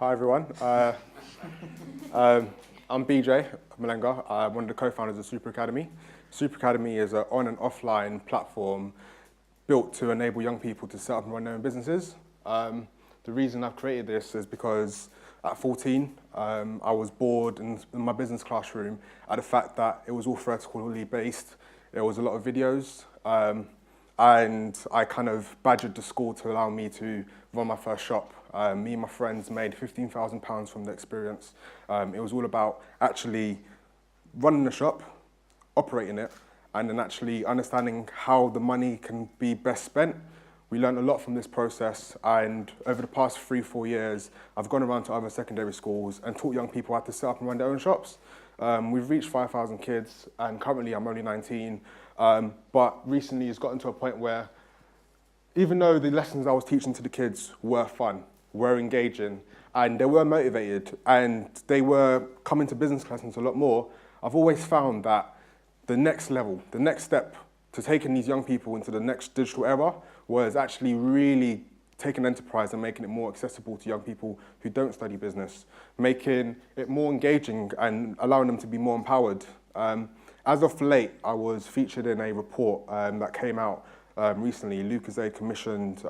Hi everyone. I'm Bejjy Mulenga. I'm one of the co-founders of Supa Academy. Supa Academy is an on and offline platform built to enable young people to set up and run their own businesses. The reason I've created this is because at 14, I was bored in my business classroom at the fact that it was all theoretically based. There was a lot of videos, and I kind of badgered the school to allow me to run my first shop. Me and my friends made £15,000 from the experience. It was all about actually running the shop, operating it, and then actually understanding how the money can be best spent. We learned a lot from this process, and over the past 3-4 years, I've gone around to other secondary schools and taught young people how to set up and run their own shops. We've reached 5,000 kids, and currently I'm only 19, but recently it's gotten to a point where even though the lessons I was teaching to the kids were fun, were engaging, and they were motivated, and they were coming to business lessons a lot more, I've always found that the next level, the next step to taking these young people into the next digital era was actually really taking enterprise and making it more accessible to young people who don't study business, making it more engaging and allowing them to be more empowered. As of late, I was featured in a report that came out recently. Lucas commissioned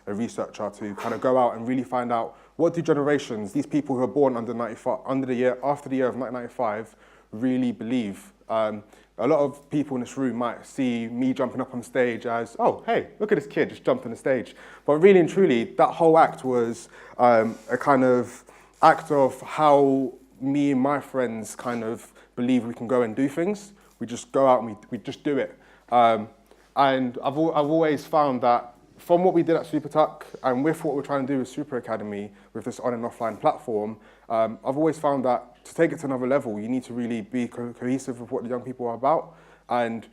a researcher to kind of go out and really find out what do generations, these people who are born after the year of 1995, really believe. A lot of people in this room might see me jumping up on stage as, oh, hey, look at this kid just jumped on the stage. But really and truly, that whole act was a kind of act of how me and my friends kind of believe we can go and do things. We just go out and we just do it. And I've always found that from what we did at Supa and with what we're trying to do with Supa Academy, with this on and offline platform, I've always found that to take it to another level, you need to really be cohesive with what the young people are about. And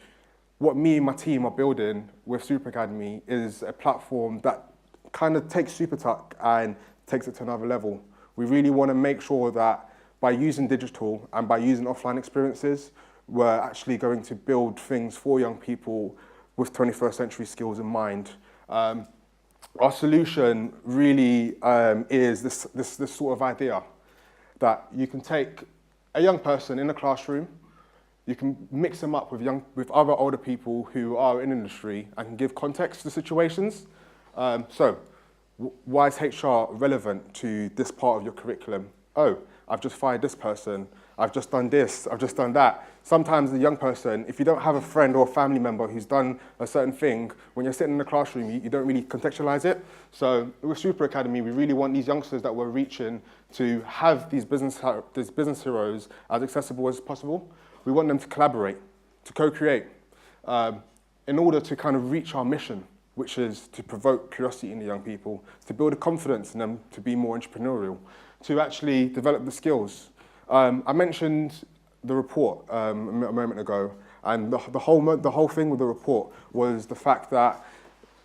what me and my team are building with Supa Academy is a platform that kind of takes Supa and takes it to another level. We really want to make sure that by using digital and by using offline experiences, we're actually going to build things for young people with 21st century skills in mind. Our solution really is this sort of idea that you can take a young person in a classroom, you can mix them up with other older people who are in industry and can give context to situations. So why is HR relevant to this part of your curriculum? Oh, I've just fired this person, I've just done this, I've just done that. Sometimes the young person, if you don't have a friend or a family member who's done a certain thing, when you're sitting in the classroom, you don't really contextualize it. So with Supa Academy, we really want these youngsters that we're reaching to have these business heroes as accessible as possible. We want them to collaborate, to co-create, in order to kind of reach our mission, which is to provoke curiosity in the young people, to build a confidence in them to be more entrepreneurial, to actually develop the skills. I mentioned the report a moment ago, and the whole thing with the report was the fact that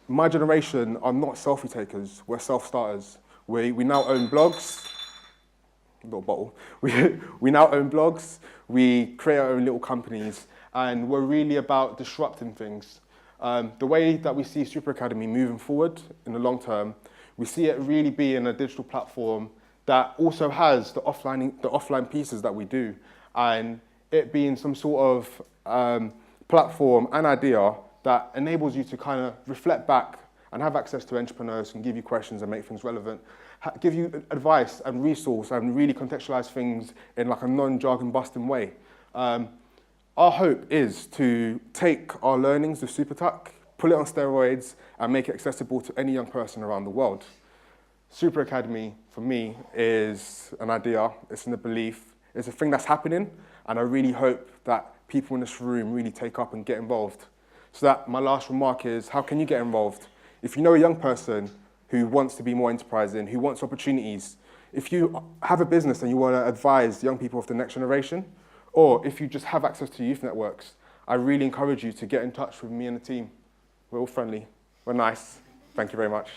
my generation are not selfie takers, we're self-starters. We now own blogs, little bottle. We now own blogs, we create our own little companies, and we're really about disrupting things. The way that we see Supa Academy moving forward in the long term, we see it really being a digital platform that also has the offline pieces that we do, and it being some sort of platform and idea that enables you to kind of reflect back and have access to entrepreneurs who can give you questions and make things relevant, give you advice and resource and really contextualize things in like a non-jargon busting way. Our hope is to take our learnings with Supa, pull it on steroids and make it accessible to any young person around the world. Supa Academy, for me, is an idea, it's a belief, it's a thing that's happening, and I really hope that people in this room really take up and get involved. So that my last remark is, how can you get involved? If you know a young person who wants to be more enterprising, who wants opportunities, if you have a business and you want to advise young people of the next generation, or if you just have access to youth networks, I really encourage you to get in touch with me and the team. We're all friendly, we're nice. Thank you very much.